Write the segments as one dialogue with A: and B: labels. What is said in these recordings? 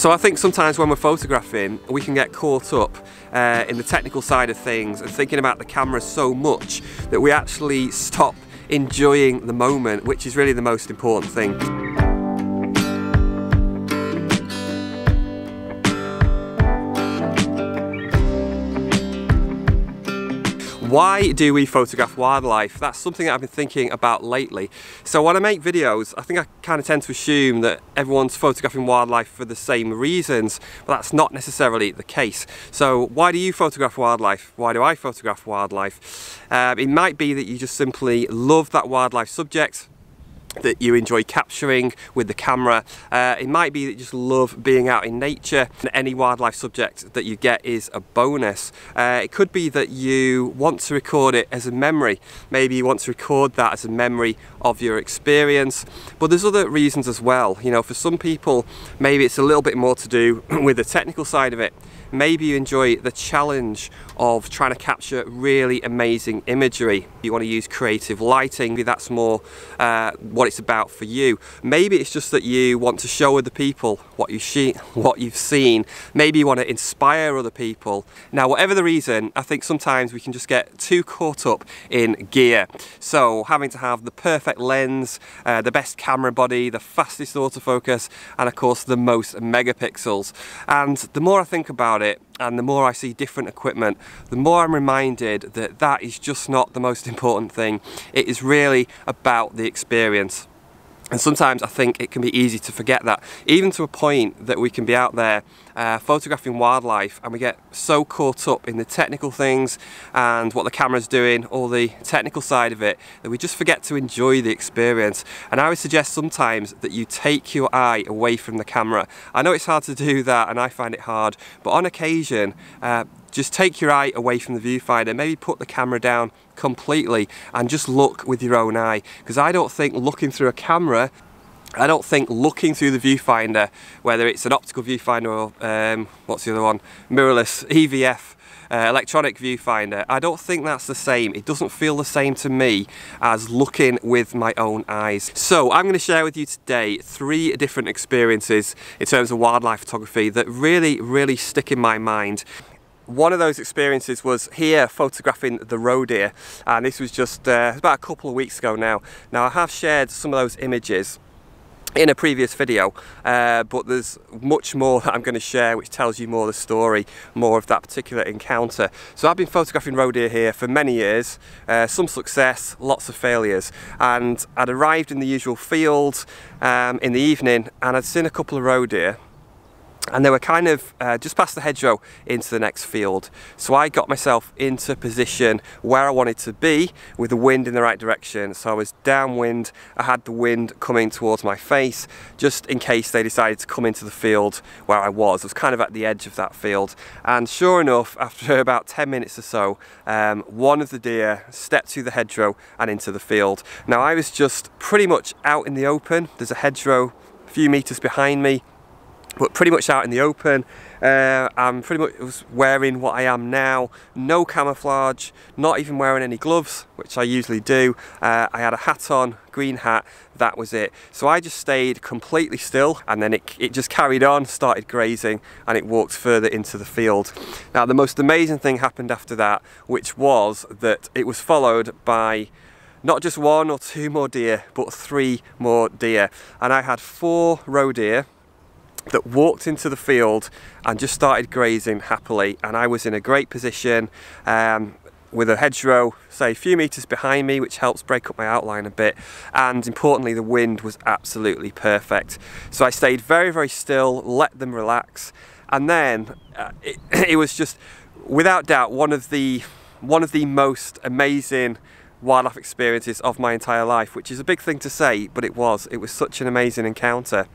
A: So I think sometimes when we're photographing, we can get caught up in the technical side of things and thinking about the camera so much that we actually stop enjoying the moment, which is really the most important thing. Why do we photograph wildlife? That's something that I've been thinking about lately. So when I make videos, I think I kind of tend to assume that everyone's photographing wildlife for the same reasons, but that's not necessarily the case. So why do you photograph wildlife? Why do I photograph wildlife? It might be that you just simply love that wildlife subject that you enjoy capturing with the camera. It might be that you just love being out in nature, and any wildlife subject that you get is a bonus. It could be that you want to record it as a memory. Maybe you want to record that as a memory of your experience, but there's other reasons as well. You know, for some people, maybe it's a little bit more to do with the technical side of it. Maybe you enjoy the challenge of trying to capture really amazing imagery. You want to use creative lighting, maybe that's more what it's about for you. Maybe it's just that you want to show other people what you've seen. Maybe you want to inspire other people. Now, whatever the reason, I think sometimes we can just get too caught up in gear. So having to have the perfect lens, the best camera body, the fastest autofocus, and of course the most megapixels. And the more I think about it, and the more I see different equipment, the more I'm reminded that that is just not the most important thing. It is really about the experience. And sometimes I think it can be easy to forget that, even to a point that we can be out there photographing wildlife and we get so caught up in the technical things and what the camera's doing, all the technical side of it, that we just forget to enjoy the experience. And I would suggest sometimes that you take your eye away from the camera. I know it's hard to do that, and I find it hard, but on occasion, just take your eye away from the viewfinder, maybe put the camera down completely and just look with your own eye. Because I don't think looking through a camera, I don't think looking through the viewfinder, whether it's an optical viewfinder or what's the other one, mirrorless EVF, electronic viewfinder, I don't think that's the same. It doesn't feel the same to me as looking with my own eyes. So I'm going to share with you today 3 different experiences in terms of wildlife photography that really stick in my mind. One of those experiences was here photographing the roe deer, and this was just about a couple of weeks ago now. Now I have shared some of those images in a previous video, but there's much more that I'm going to share which tells you more of the story, more of that particular encounter. So I've been photographing roe deer here for many years, some success, lots of failures, and I'd arrived in the usual field in the evening and I'd seen a couple of roe deer. And they were kind of just past the hedgerow into the next field. So I got myself into position where I wanted to be with the wind in the right direction. So I was downwind, I had the wind coming towards my face, just in case they decided to come into the field where I was. I was kind of at the edge of that field. And sure enough, after about 10 minutes or so, one of the deer stepped through the hedgerow and into the field. Now I was just pretty much out in the open. There's a hedgerow a few meters behind me, but pretty much out in the open. I'm pretty much was wearing what I am now, no camouflage, not even wearing any gloves, which I usually do. I had a hat on, green hat, that was it. So I just stayed completely still, and then it just carried on, started grazing, and it walked further into the field. Now the most amazing thing happened after that, which was that it was followed by not just 1 or 2 more deer, but 3 more deer. And I had 4 roe deer that walked into the field and just started grazing happily, and I was in a great position with a hedgerow, say a few meters behind me, which helps break up my outline a bit, and importantly the wind was absolutely perfect. So I stayed very still, let them relax, and then it was just without doubt one of the most amazing wildlife experiences of my entire life, which is a big thing to say, but it was such an amazing encounter.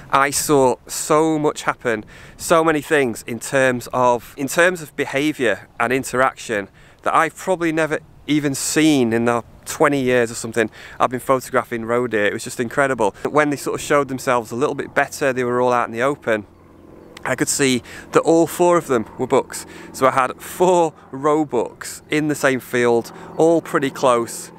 A: I saw so much happen, so many things in terms of behaviour and interaction that I've probably never even seen in the 20 years or something I've been photographing roe deer. It was just incredible. When they sort of showed themselves a little bit better, they were all out in the open, I could see that all 4 of them were bucks. So I had 4 roe bucks in the same field, all pretty close.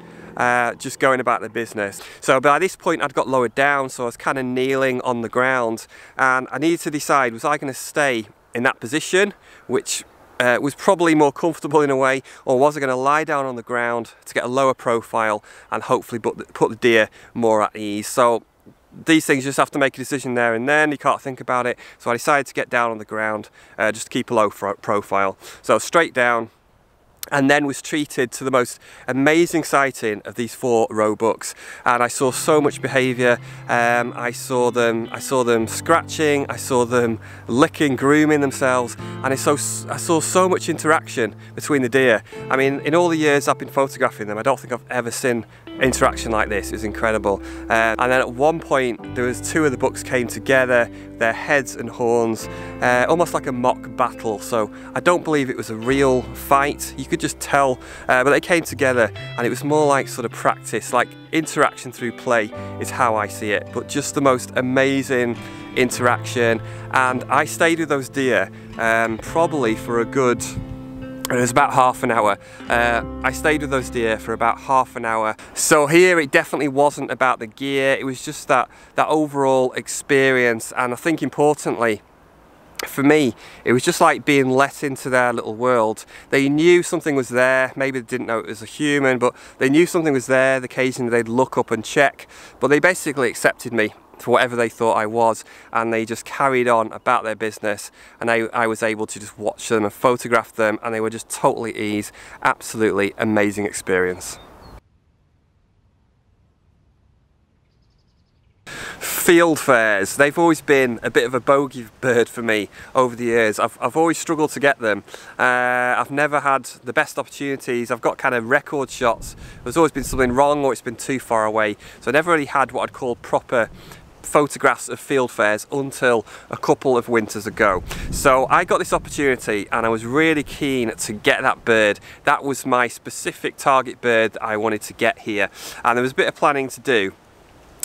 A: just going about their business. So by this point I'd got lowered down, so I was kind of kneeling on the ground, and I needed to decide, was I going to stay in that position, which was probably more comfortable in a way, or was I going to lie down on the ground to get a lower profile and hopefully put the deer more at ease. So these things you just have to make a decision there and then, you can't think about it. So I decided to get down on the ground just to keep a low profile. So straight down, and then was treated to the most amazing sighting of these 4 roebucks, and I saw so much behaviour. I saw them scratching, I saw them licking, grooming themselves, and I saw so much interaction between the deer. I mean, in all the years I've been photographing them, I don't think I've ever seen interaction like this. It was incredible. And then at one point there was 2 of the bucks came together, their heads and horns, almost like a mock battle. So I don't believe it was a real fight, you could just tell, but they came together and it was more like sort of practice, like interaction through play is how I see it, but just the most amazing interaction. And I stayed with those deer probably for a good, it was about half an hour. I stayed with those deer for about half an hour. So here it definitely wasn't about the gear, it was just that overall experience. And I think importantly, for me, it was just like being let into their little world. They knew something was there, maybe they didn't know it was a human, but they knew something was there. Occasionally they'd look up and check, but they basically accepted me for whatever they thought I was, and they just carried on about their business, and I was able to just watch them and photograph them, and they were just totally at ease. Absolutely amazing experience. Field fares, they've always been a bit of a bogey bird for me over the years. I've always struggled to get them. I've never had the best opportunities. I've got kind of record shots. There's always been something wrong, or it's been too far away. So I never really had what I'd call proper photographs of field fares until a couple of winters ago. So I got this opportunity and I was really keen to get that bird. That was my specific target bird that I wanted to get here, and there was a bit of planning to do.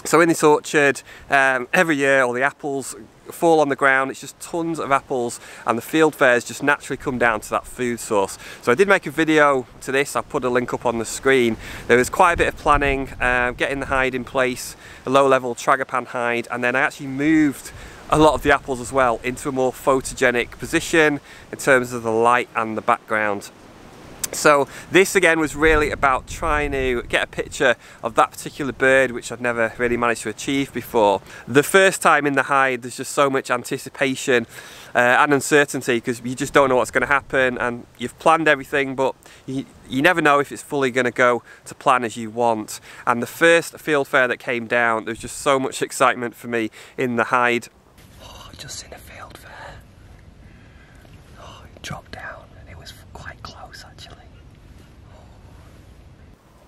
A: So in this orchard, every year all the apples fall on the ground, it's just tons of apples, and the field fares just naturally come down to that food source. So I did make a video to this, I'll put a link up on the screen. There was quite a bit of planning, getting the hide in place, a low-level tragopan hide, and then I actually moved a lot of the apples as well into a more photogenic position in terms of the light and the background. So this again was really about trying to get a picture of that particular bird, which I'd never really managed to achieve before. The first time in the hide, there's just so much anticipation and uncertainty, because you just don't know what's going to happen, and you've planned everything, but you never know if it's fully going to go to plan as you want. And the first field fare that came down, there was just so much excitement for me in the hide. Oh, I just seen a field fare. Oh, it dropped down and it was quite close actually.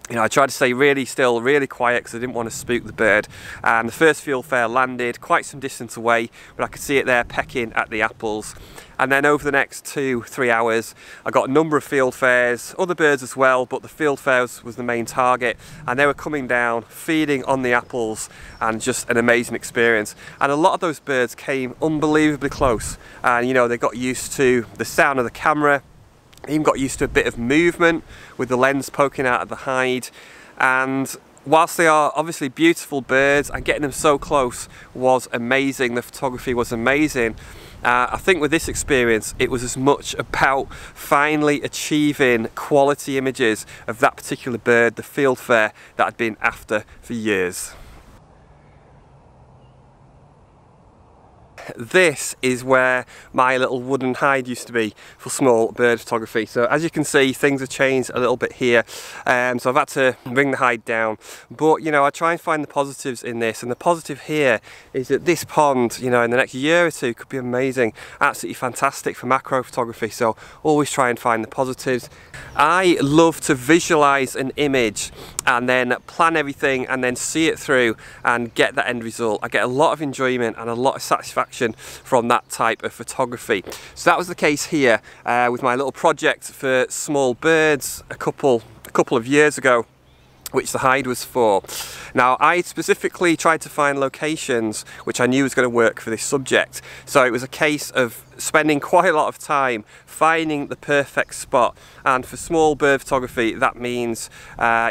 A: You know, I tried to stay really still, really quiet, because I didn't want to spook the bird. And the first field fare landed quite some distance away, but I could see it there pecking at the apples. And then over the next 2-3 hours, I got a number of field fares, other birds as well, but the field fares was the main target, and they were coming down, feeding on the apples, and just an amazing experience. And a lot of those birds came unbelievably close, and you know, they got used to the sound of the camera, even got used to a bit of movement with the lens poking out of the hide. And whilst they are obviously beautiful birds, and getting them so close was amazing, the photography was amazing, I think with this experience it was as much about finally achieving quality images of that particular bird, the field fare, that I'd been after for years. This is where my little wooden hide used to be for small bird photography. So as you can see, things have changed a little bit here, so I've had to bring the hide down. But you know, I try and find the positives in this, and the positive here is that this pond, you know, in the next year or two could be amazing, absolutely fantastic for macro photography. So always try and find the positives. I love to visualize an image and then plan everything and then see it through and get that end result. I get a lot of enjoyment and a lot of satisfaction from that type of photography. So that was the case here with my little project for small birds a couple of years ago. which the hide was for. Now, I specifically tried to find locations which I knew was going to work for this subject. So it was a case of spending quite a lot of time finding the perfect spot. And for small bird photography, that means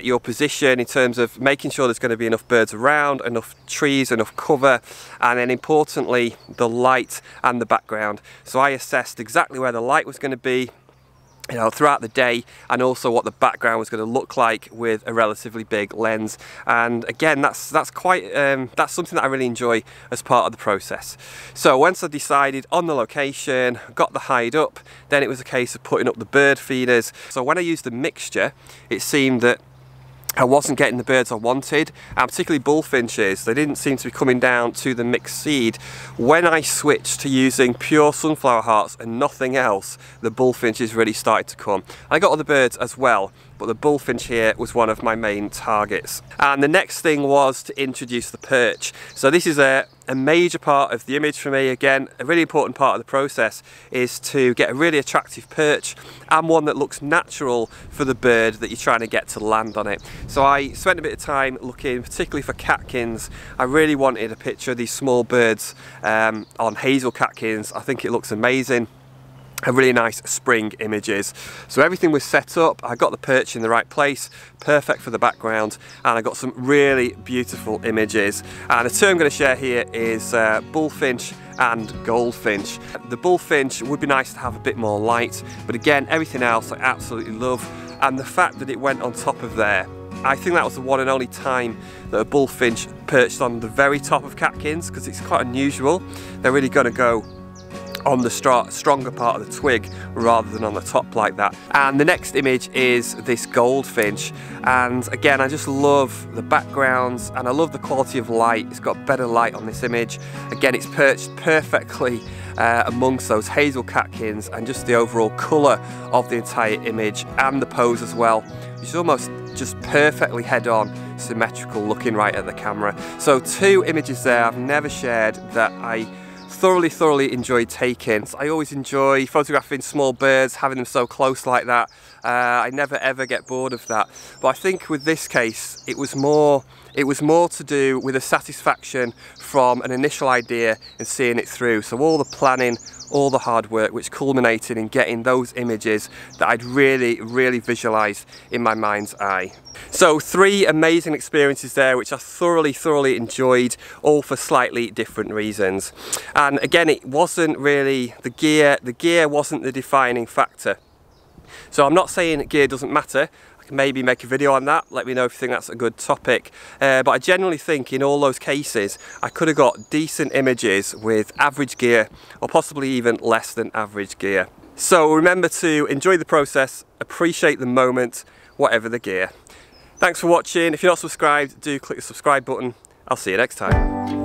A: your position in terms of making sure there's going to be enough birds around, enough trees, enough cover, and then importantly, the light and the background. So I assessed exactly where the light was going to be, you know, throughout the day, and also what the background was going to look like with a relatively big lens. And again, that's something that I really enjoy as part of the process. So once I decided on the location, got the hide up, then it was a case of putting up the bird feeders. So when I used the mixture, it seemed that I wasn't getting the birds I wanted, and particularly bullfinches. They didn't seem to be coming down to the mixed seed. When I switched to using pure sunflower hearts and nothing else, the bullfinches really started to come. I got other birds as well, but the bullfinch here was one of my main targets. And the next thing was to introduce the perch. So this is a major part of the image for me. Again, a really important part of the process is to get a really attractive perch and one that looks natural for the bird that you're trying to get to land on it. So I spent a bit of time looking particularly for catkins. I really wanted a picture of these small birds on hazel catkins. I think it looks amazing. Really nice spring images. So everything was set up, I got the perch in the right place, perfect for the background, and I got some really beautiful images. And the two I'm going to share here is bullfinch and goldfinch. The bullfinch would be nice to have a bit more light, but again, everything else I absolutely love. And the fact that it went on top of there, I think that was the one and only time that a bullfinch perched on the very top of catkins, because it's quite unusual. They're really going to go on the stronger part of the twig rather than on the top like that. And the next image is this goldfinch, and again, I just love the backgrounds and I love the quality of light. It's got better light on this image. Again, it's perched perfectly amongst those hazel catkins, and just the overall colour of the entire image and the pose as well, which is almost just perfectly head-on, symmetrical, looking right at the camera. So two images there I've never shared that I thoroughly enjoyed taking. I always enjoy photographing small birds, having them so close like that. I never ever get bored of that. But I think with this case, it was more to do with a satisfaction from an initial idea and seeing it through. So all the planning, all the hard work, which culminated in getting those images that I'd really visualised in my mind's eye. So three amazing experiences there, which I thoroughly enjoyed, all for slightly different reasons. And again, it wasn't really the gear wasn't the defining factor. So I'm not saying gear doesn't matter. I can maybe make a video on that, let me know if you think that's a good topic. But I generally think in all those cases, I could have got decent images with average gear, or possibly even less than average gear. So remember to enjoy the process, appreciate the moment, whatever the gear. Thanks for watching. If you're not subscribed, do click the subscribe button. I'll see you next time.